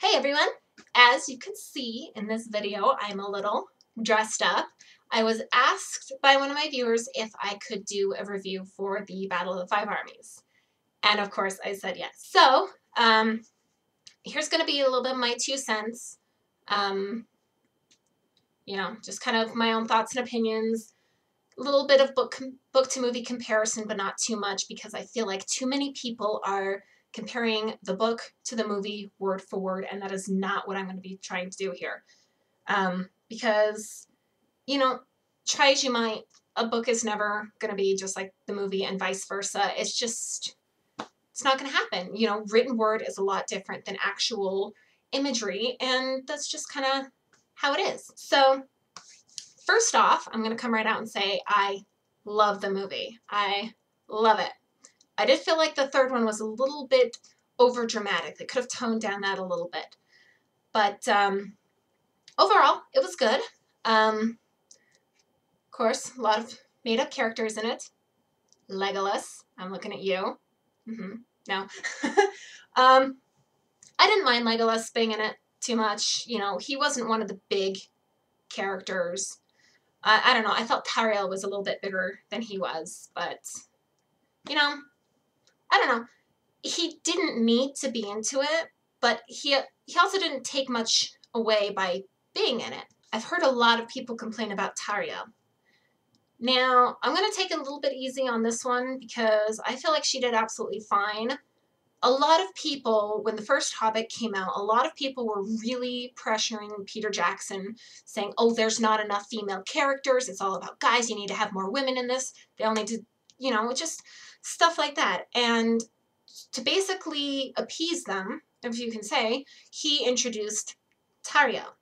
Hey everyone! As you can see in this video, I'm a little dressed up. I was asked by one of my viewers if I could do a review for the Battle of the Five Armies. And of course I said yes. So, here's going to be a little bit of my 2 cents. Just kind of my own thoughts and opinions. A little bit of book to movie comparison, but not too much because I feel like too many people are comparing the book to the movie word for word, and that is not what I'm going to be trying to do here. Because, try as you might, a book is never going to be just like the movie and vice versa. It's not going to happen. Written word is a lot different than actual imagery, and that's just kind of how it is. So, first off, I'm going to come right out and say I love the movie. I love it. I did feel like the third one was a little bit over dramatic. They could have toned down that a little bit. But overall, it was good. Of course, a lot of made-up characters in it. Legolas. I'm looking at you. No. I didn't mind Legolas being in it too much. He wasn't one of the big characters. I don't know. I felt Tariel was a little bit bigger than he was. But, I don't know. He didn't need to be into it, but he also didn't take much away by being in it. I've heard a lot of people complain about Tariel. Now, I'm going to take it a little bit easy on this one because I feel like she did absolutely fine. A lot of people, when the first Hobbit came out, a lot of people were really pressuring Peter Jackson, saying, oh, there's not enough female characters. It's all about guys. You need to have more women in this. They all need to, just stuff like that. And to basically appease them, if you can say, he introduced Tariel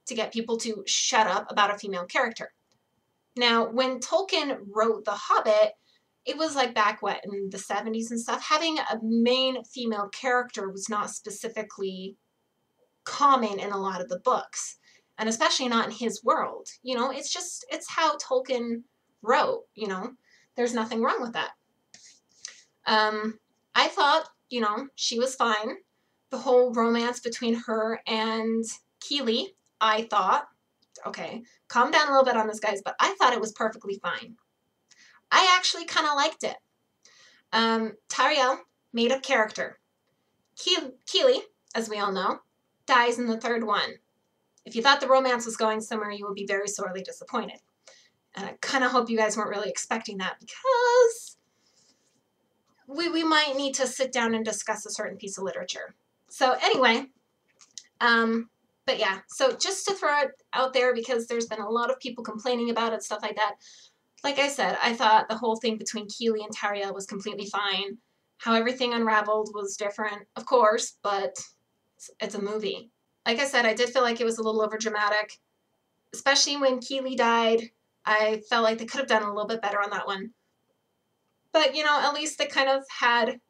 to get people to shut up about a female character. Now, when Tolkien wrote The Hobbit, it was like back, in the 70s and stuff, having a main female character was not specifically common in a lot of the books, and especially not in his world. It's how Tolkien wrote, there's nothing wrong with that. I thought, she was fine. The whole romance between her and Keeley, I thought, okay, calm down a little bit on this, guys, but I thought it was perfectly fine. I actually kind of liked it. Tariel, made-up character. Keeley, as we all know, dies in the third one. If you thought the romance was going somewhere, you would be very sorely disappointed. And I kind of hope you guys weren't really expecting that because we might need to sit down and discuss a certain piece of literature. So anyway, but yeah, so just to throw it out there because there's been a lot of people complaining about it, stuff like that. Like I said, I thought the whole thing between Keeley and Tariel was completely fine. How everything unraveled was different, of course, but it's a movie. Like I said, I did feel like it was a little overdramatic, especially when Keeley died. I felt like they could have done a little bit better on that one. But, at least they kind of had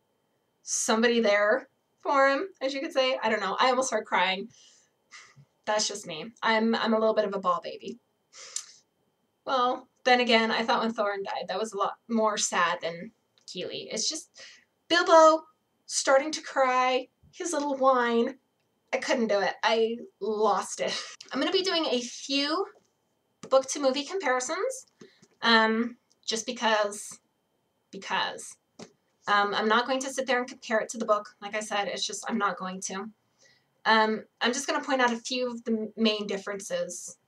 somebody there for him, as you could say. I don't know. I almost started crying. That's just me. I'm a little bit of a ball baby. Well, then again, I thought when Thorin died, that was a lot more sad than Keeley. It's just Bilbo starting to cry, his little whine. I couldn't do it. I lost it. I'm going to be doing a few book-to-movie comparisons, just because I'm not going to sit there and compare it to the book. Like I said, I'm not going to. I'm just going to point out a few of the main differences.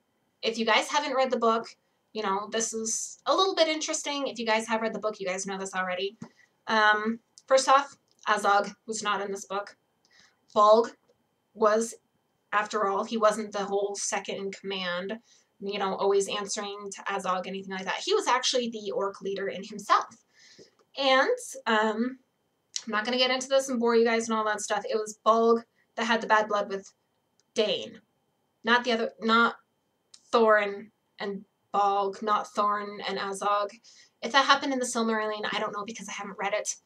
If you guys haven't read the book, this is a little bit interesting. If you guys have read the book, you guys know this already. First off, Azog was not in this book. Bolg was, after all, he wasn't the whole second in command, always answering to Azog, anything like that. He was actually the orc leader in himself. And I'm not going to get into this and bore you guys and all that stuff. It was Bolg that had the bad blood with Dane. Not Thorin and Bolg, not Thorin and Azog. If that happened in the Silmarillion, I don't know because I haven't read it.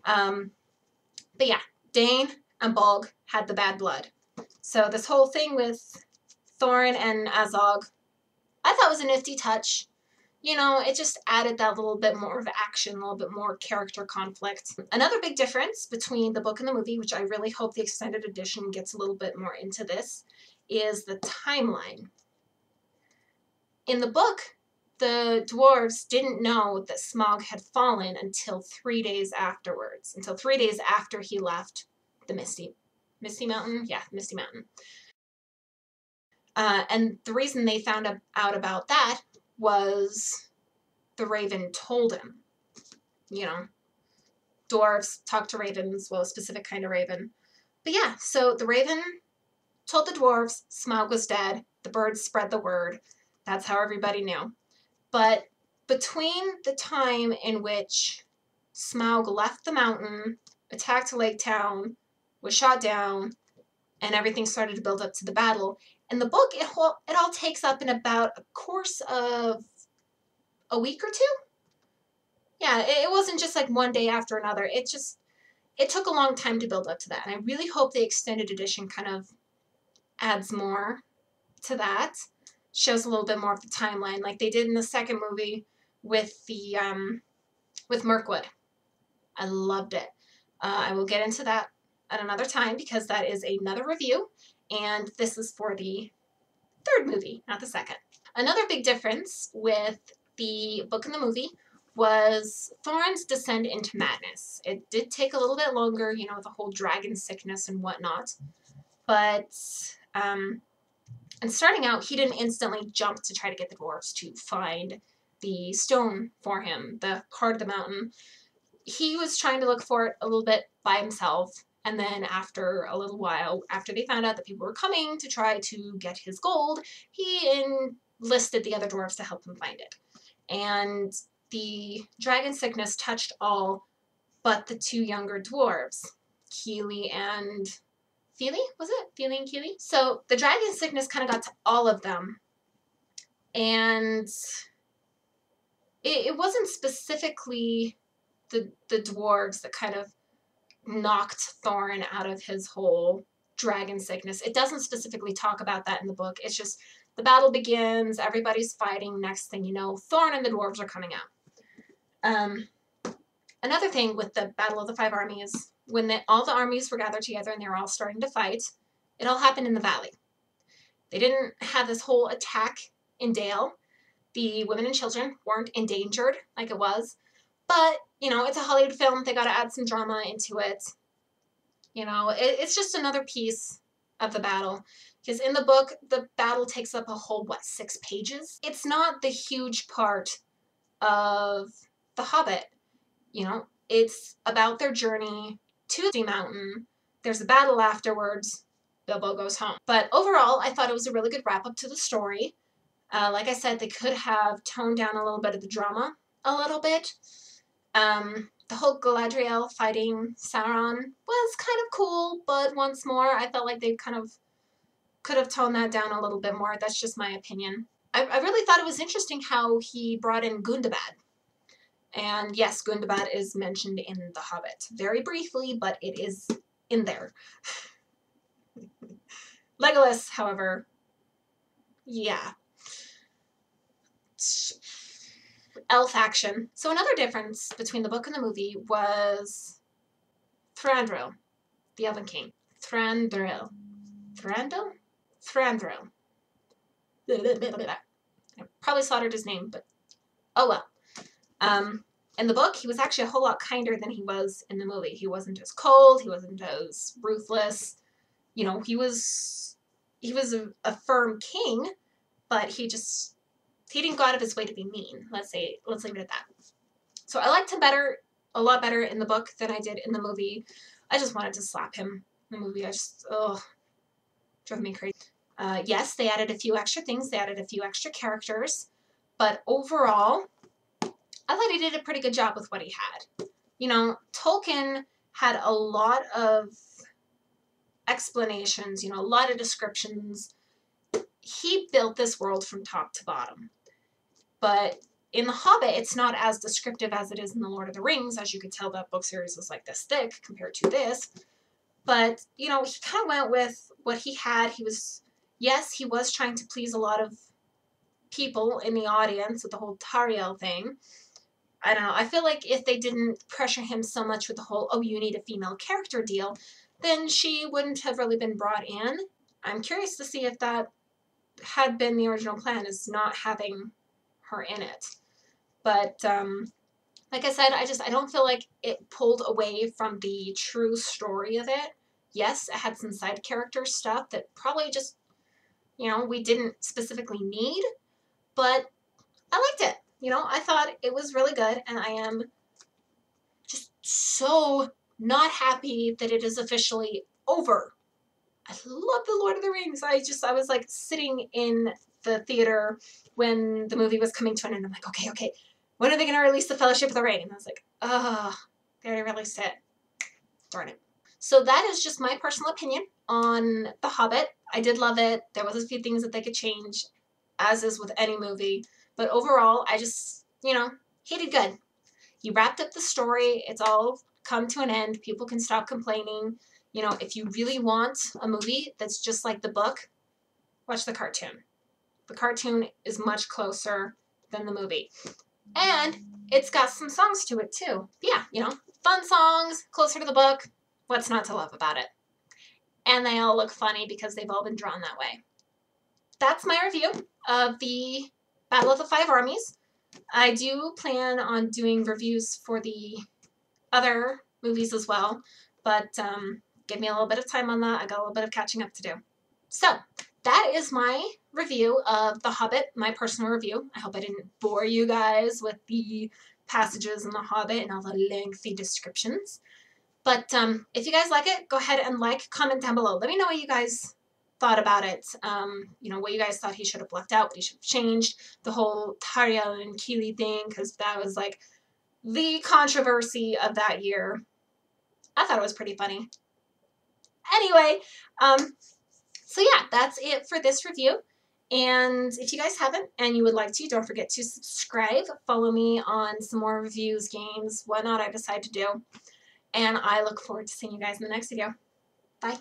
But yeah, Dane and Bolg had the bad blood. So this whole thing with Thorin and Azog, I thought was a nifty touch. you know, it just added that little bit more of action, a little bit more character conflict. Another big difference between the book and the movie, which I really hope the extended edition gets a little bit more into this, is the timeline. In the book, the dwarves didn't know that Smaug had fallen until 3 days afterwards, until 3 days after he left the Misty Mountain? Yeah, Misty Mountain. And the reason they found out about that was the raven told him. You know, dwarves talk to ravens, well, a specific kind of raven. But yeah, so the raven told the dwarves Smaug was dead. The birds spread the word. That's how everybody knew. But between the time in which Smaug left the mountain, attacked Lake Town, was shot down, and everything started to build up to the battle, in the book, it all takes up in about a course of a week or two. Yeah, it wasn't just like one day after another. It took a long time to build up to that. And I really hope the extended edition kind of adds more to that. Shows a little bit more of the timeline, like they did in the second movie with the with Mirkwood. I loved it. I will get into that at another time because that is another review, and this is for the third movie, not the second. Another big difference with the book and the movie was Thorin's descent into madness. It did take a little bit longer, you know, the whole dragon sickness and whatnot, but and starting out, he didn't instantly jump to try to get the dwarves to find the stone for him, the heart of the mountain. He was trying to look for it a little bit by himself, and then after a little while, after they found out that people were coming to try to get his gold, he enlisted the other dwarves to help him find it. And the dragon sickness touched all but the two younger dwarves, Keely and Feely, was it? Feely and Keely? So the dragon sickness kind of got to all of them. And it wasn't specifically the dwarves that kind of knocked Thorin out of his whole dragon sickness. It doesn't specifically talk about that in the book. It's just the battle begins, everybody's fighting, next thing you know, Thorin and the dwarves are coming out. Another thing with the Battle of the Five Armies, when all the armies were gathered together and they were all starting to fight, it all happened in the valley. They didn't have this whole attack in Dale. The women and children weren't endangered like it was. But, you know, it's a Hollywood film. They got to add some drama into it. You know, it's just another piece of the battle. Because in the book, the battle takes up a whole, 6 pages? It's not the huge part of The Hobbit. You know, it's about their journey to the mountain. There's a battle afterwards. Bilbo goes home. But overall, I thought it was a really good wrap-up to the story. Like I said, they could have toned down a little bit of the drama a little bit. The whole Galadriel fighting Sauron was kind of cool, but once more, I felt like they kind of could have toned that down a little bit more. That's just my opinion. I really thought it was interesting how he brought in Gundabad. And yes, Gundabad is mentioned in The Hobbit. Very briefly, but it is in there. Legolas, however, yeah. Elf action. So another difference between the book and the movie was Thranduil, the Elven King. Thranduil. Thranduil? Thranduil. I probably slaughtered his name, but oh well. In the book, he was actually a whole lot kinder than he was in the movie. He wasn't as cold. He wasn't as ruthless. You know, he was a firm king, but he didn't go out of his way to be mean. Let's leave it at that. So I liked him a lot better in the book than I did in the movie. I just wanted to slap him in the movie. Drove me crazy. Yes, they added a few extra things. They added a few extra characters, but overall, I thought he did a pretty good job with what he had. You know, Tolkien had a lot of explanations, you know, a lot of descriptions. He built this world from top to bottom. But in The Hobbit, it's not as descriptive as it is in The Lord of the Rings. As you could tell, that book series was like this thick compared to this. But, you know, he kind of went with what he had. He was trying to please a lot of people in the audience with the whole Tariel thing. I don't know. I feel like if they didn't pressure him so much with the whole, oh, you need a female character deal, then she wouldn't have really been brought in. I'm curious to see if that had been the original plan, is not having her in it. But like I said, I don't feel like it pulled away from the true story of it. Yes, it had some side character stuff that probably just, we didn't specifically need, but I liked it. I thought it was really good, and I am just so not happy that it is officially over. I love the Lord of the Rings. I was like sitting in the theater when the movie was coming to an end. I'm like, okay, when are they going to release the Fellowship of the Ring? And I was like, they already released it. Darn it. So that is just my personal opinion on The Hobbit. I did love it. There was a few things that they could change, as is with any movie. But overall, I just, he did good. He wrapped up the story. It's all come to an end. People can stop complaining. If you really want a movie that's just like the book, watch the cartoon. The cartoon is much closer than the movie. And it's got some songs to it too. Yeah, fun songs, closer to the book. What's not to love about it? And they all look funny because they've all been drawn that way. That's my review of the Battle of the Five Armies. I do plan on doing reviews for the other movies as well, but give me a little bit of time on that. I got a little bit of catching up to do. So that is my review of The Hobbit, my personal review. I hope I didn't bore you guys with the passages in The Hobbit and all the lengthy descriptions. But if you guys like it, go ahead and comment down below. Let me know what you guys thought about it. What you guys thought he should have left out, what he should have changed. The whole Tariel and Keely thing, because that was like the controversy of that year. I thought it was pretty funny. Anyway, so yeah, that's it for this review. And if you guys haven't and you would like to, don't forget to subscribe. Follow me on some more reviews, games, whatnot I decide to do. And I look forward to seeing you guys in the next video. Bye.